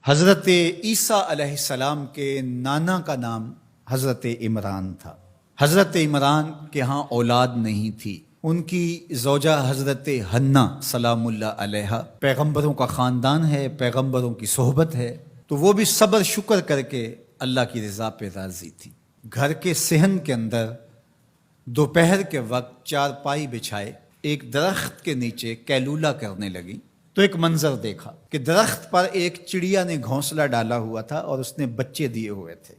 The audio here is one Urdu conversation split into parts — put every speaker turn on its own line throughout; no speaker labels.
حضرت عیسیٰ علیہ السلام کے نانا کا نام حضرت عمران تھا۔ حضرت عمران کے ہاں اولاد نہیں تھی، ان کی زوجہ حضرت حنہ سلام اللہ علیہا، پیغمبروں کا خاندان ہے، پیغمبروں کی صحبت ہے، تو وہ بھی صبر شکر کر کے اللہ کی رضا پہ راضی تھی۔ گھر کے صحن کے اندر دوپہر کے وقت چارپائی بچھائے ایک درخت کے نیچے قیلولہ کرنے لگی تو ایک منظر دیکھا کہ درخت پر ایک چڑیا نے گھونسلہ ڈالا ہوا تھا اور اس نے بچے دیے ہوئے تھے۔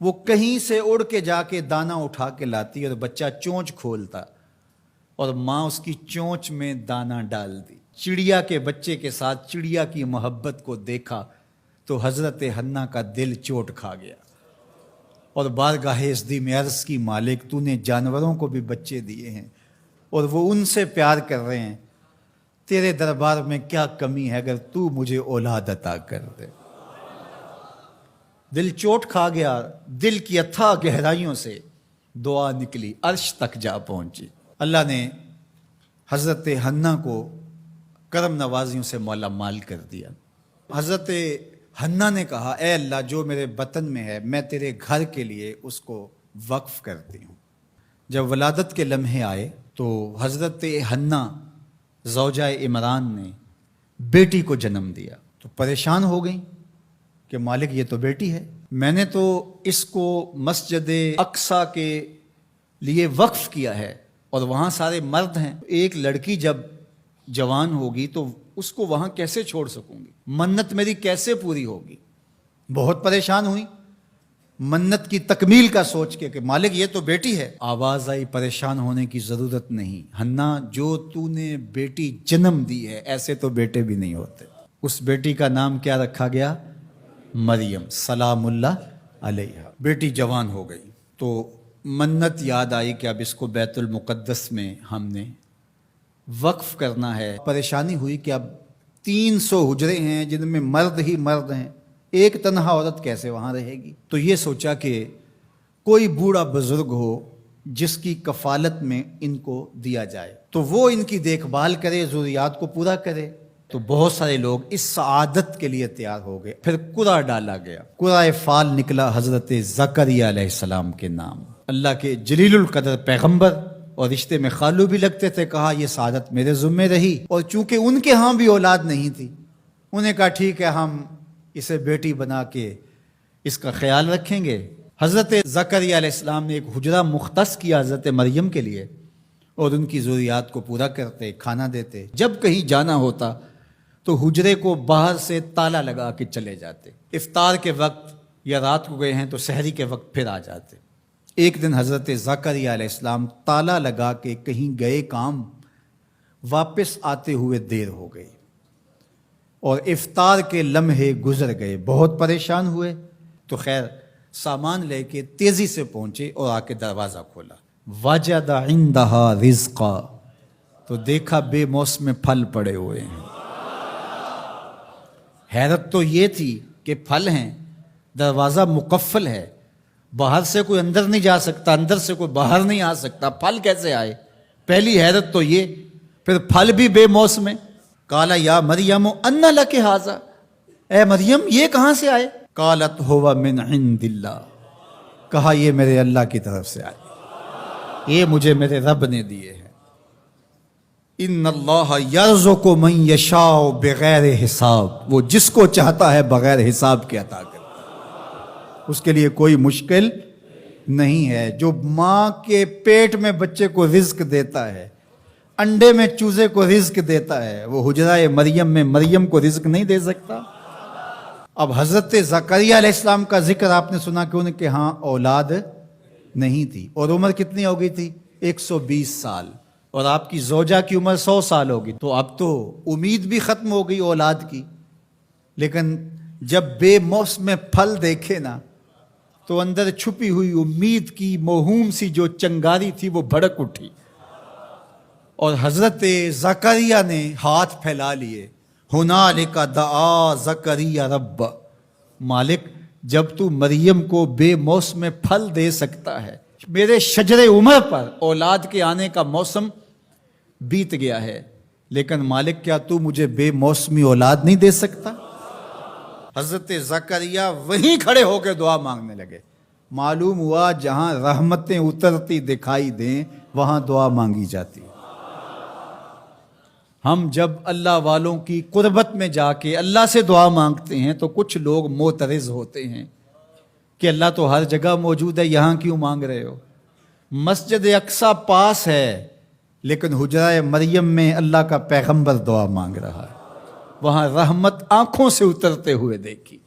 وہ کہیں سے اڑ کے جا کے دانا اٹھا کے لاتی اور بچہ چونچ کھولتا اور ماں اس کی چونچ میں دانا ڈال دی۔ چڑیا کے بچے کے ساتھ چڑیا کی محبت کو دیکھا تو حضرت حنہ کا دل چوٹ کھا گیا اور بارگاہ عزدی میں عرض کی، مالک تو نے جانوروں کو بھی بچے دیے ہیں اور وہ ان سے پیار کر رہے ہیں، تیرے دربار میں کیا کمی ہے اگر تو مجھے اولاد عطا کر دے۔ دل چوٹ کھا گیا، دل کی اتھاہ گہرائیوں سے دعا نکلی، عرش تک جا پہنچی۔ اللہ نے حضرت حنہ کو کرم نوازیوں سے مالا مال کر دیا۔ حضرت حنہ نے کہا، اے اللہ جو میرے بطن میں ہے میں تیرے گھر کے لیے اس کو وقف کرتی ہوں۔ جب ولادت کے لمحے آئے تو حضرت حنہ زوجہ عمران نے بیٹی کو جنم دیا تو پریشان ہو گئیں کہ مالک یہ تو بیٹی ہے، میں نے تو اس کو مسجد اقصیٰ کے لیے وقف کیا ہے اور وہاں سارے مرد ہیں، ایک لڑکی جب جوان ہوگی تو اس کو وہاں کیسے چھوڑ سکوں گی، منت میری کیسے پوری ہوگی۔ بہت پریشان ہوئی منت کی تکمیل کا سوچ کے کہ مالک یہ تو بیٹی ہے۔ آواز آئی، پریشان ہونے کی ضرورت نہیں حنہ، جو تو نے بیٹی جنم دی ہے ایسے تو بیٹے بھی نہیں ہوتے۔ اس بیٹی کا نام کیا رکھا گیا؟ مریم سلام اللہ علیہا۔ بیٹی جوان ہو گئی تو منت یاد آئی کہ اب اس کو بیت المقدس میں ہم نے وقف کرنا ہے۔ پریشانی ہوئی کہ اب 300 حجرے ہیں جن میں مرد ہی مرد ہیں، ایک تنہا عورت کیسے وہاں رہے گی؟ تو یہ سوچا کہ کوئی بوڑھا بزرگ ہو جس کی کفالت میں ان کو دیا جائے تو وہ ان کی دیکھ بھال کرے، ضروریات کو پورا کرے۔ تو بہت سارے لوگ اس سعادت کے لیے تیار ہو گئے۔ پھر قرعہ ڈالا گیا، قرعہ فال نکلا حضرت زکریا علیہ السلام کے نام۔ اللہ کے جلیل القدر پیغمبر اور رشتے میں خالو بھی لگتے تھے، کہا یہ سعادت میرے ذمہ رہی، اور چونکہ ان کے ہاں بھی اولاد نہیں تھی انہیں کہا ٹھیک ہے ہم اسے بیٹی بنا کے اس کا خیال رکھیں گے۔ حضرت زکریا علیہ السلام نے ایک حجرہ مختص کیا حضرت مریم کے لیے اور ان کی ضروریات کو پورا کرتے، کھانا دیتے۔ جب کہیں جانا ہوتا تو حجرے کو باہر سے تالا لگا کے چلے جاتے، افطار کے وقت یا رات کو گئے ہیں تو سحری کے وقت پھر آ جاتے۔ ایک دن حضرت زکریا علیہ السلام تالا لگا کے کہیں گئے کام، واپس آتے ہوئے دیر ہو گئی اور افطار کے لمحے گزر گئے، بہت پریشان ہوئے تو خیر سامان لے کے تیزی سے پہنچے اور آ کے دروازہ کھولا، وجد عندہا رزقا، تو دیکھا بے موسم پھل پڑے ہوئے ہیں۔ حیرت تو یہ تھی کہ پھل ہیں، دروازہ مقفل ہے، باہر سے کوئی اندر نہیں جا سکتا، اندر سے کوئی باہر نہیں آ سکتا، پھل کیسے آئے؟ پہلی حیرت تو یہ، پھر پھل بھی بے موسم ہے۔ قالا یا مریم انا لک ھذا، اے مریم یہ کہاں سے آئے؟ قالت ھو من عند اللہ، کہا یہ میرے اللہ کی طرف سے آئے، یہ مجھے میرے رب نے دیے ہیں۔ ان اللہ یرزق من یشاء بغیر حساب، وہ جس کو چاہتا ہے بغیر حساب کے عطا کرتا ہے، اس کے لیے کوئی مشکل نہیں ہے۔ جو ماں کے پیٹ میں بچے کو رزق دیتا ہے، انڈے میں چوزے کو رزق دیتا ہے، وہ حجرہ مریم میں مریم کو رزق نہیں دے سکتا؟ اب حضرت زکریا علیہ السلام کا ذکر آپ نے سنا کہ ان کے ہاں اولاد نہیں تھی اور عمر کتنی ہو گئی تھی؟ 120 سال، اور آپ کی زوجہ کی عمر 100 سال ہوگی، تو اب تو امید بھی ختم ہو گئی اولاد کی۔ لیکن جب بے موسم پھل دیکھے نا تو اندر چھپی ہوئی امید کی موہوم سی جو چنگاری تھی وہ بھڑک اٹھی، اور حضرت زکریا نے ہاتھ پھیلا لیے، ہنالک دعا زکریا رب، مالک جب تو مریم کو بے موسم پھل دے سکتا ہے، میرے شجر عمر پر اولاد کے آنے کا موسم بیت گیا ہے، لیکن مالک کیا تو مجھے بے موسمی اولاد نہیں دے سکتا؟ حضرت زکریا وہیں کھڑے ہو کے دعا مانگنے لگے. معلوم ہوا جہاں رحمتیں اترتی دکھائی دیں وہاں دعا مانگی جاتی. ہم جب اللہ والوں کی قربت میں جا کے اللہ سے دعا مانگتے ہیں تو کچھ لوگ معترض ہوتے ہیں کہ اللہ تو ہر جگہ موجود ہے، یہاں کیوں مانگ رہے ہو؟ مسجد اقصی پاس ہے لیکن حجرہ مریم میں اللہ کا پیغمبر دعا مانگ رہا ہے، وہاں رحمت آنکھوں سے اترتے ہوئے دیکھی.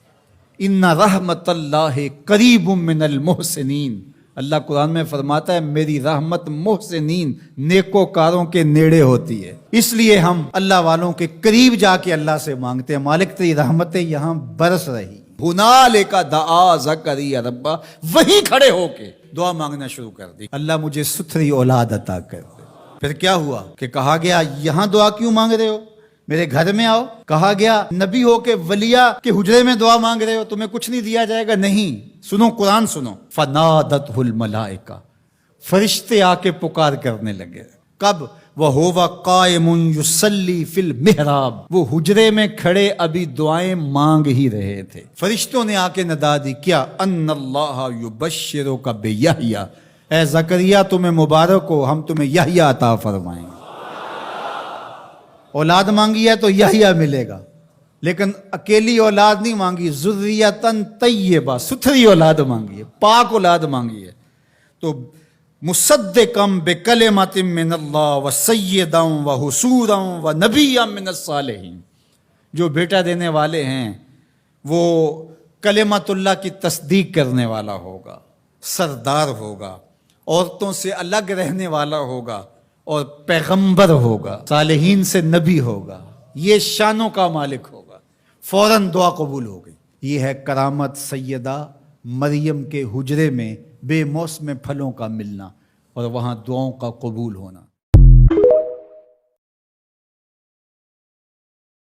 ان رحمت اللہ قریب من المحسنین، اللہ قرآن میں فرماتا ہے میری رحمت محسنین نیکوکاروں کے نیڑے ہوتی ہے. اس لیے ہم اللہ والوں کے قریب جا کے اللہ سے مانگتے ہیں، مالک تیری رحمتیں یہاں برس رہی. ہنالک دعا زکریا ربہ، وہیں کھڑے ہو کے دعا مانگنا شروع کر دی، اللہ مجھے ستھری اولاد عطا کر دے. پھر کیا ہوا کہ کہا گیا یہاں دعا کیوں مانگ رہے ہو، میرے گھر میں آؤ. کہا گیا نبی ہو کے ولیہ کے حجرے میں دعا مانگ رہے ہو، تمہیں کچھ نہیں دیا جائے گا. نہیں، سنو قرآن سنو. فنادتہ الملائکہ، فرشتے آ کے پکار کرنے لگے. کب؟ وَهُوَ قَائِمٌ يُصَلِّي فِي الْمِحْرَابِ، وہ حجرے میں کھڑے ابھی دعائیں مانگ ہی رہے تھے. فرشتوں نے آ کے ندا دی کیا؟ ان اللہ یبشرک بیحییٰ، اے زکریا تمہیں مبارک ہو، ہم تمہیں یحییٰ عطا فرمائیں گے. اولاد مانگی ہے تو یحییٰ ملے گا، لیکن اکیلی اولاد نہیں مانگی، ذریۃً طیبہ، ستھری اولاد مانگی ہے، پاک اولاد مانگی ہے. تو مصدقاً بکلمۃ من اللہ وسیداً وحصوراً ونبیاً من الصالحین، جو بیٹا دینے والے ہیں وہ کلمت اللہ کی تصدیق کرنے والا ہوگا، سردار ہوگا، عورتوں سے الگ رہنے والا ہوگا اور پیغمبر ہوگا، صالحین سے نبی ہوگا، یہ شانوں کا مالک ہوگا. فوراً دعا قبول ہو گئی. یہ ہے کرامت سیدہ مریم کے حجرے میں بے موسم پھلوں کا ملنا اور وہاں دعاؤں کا قبول ہونا.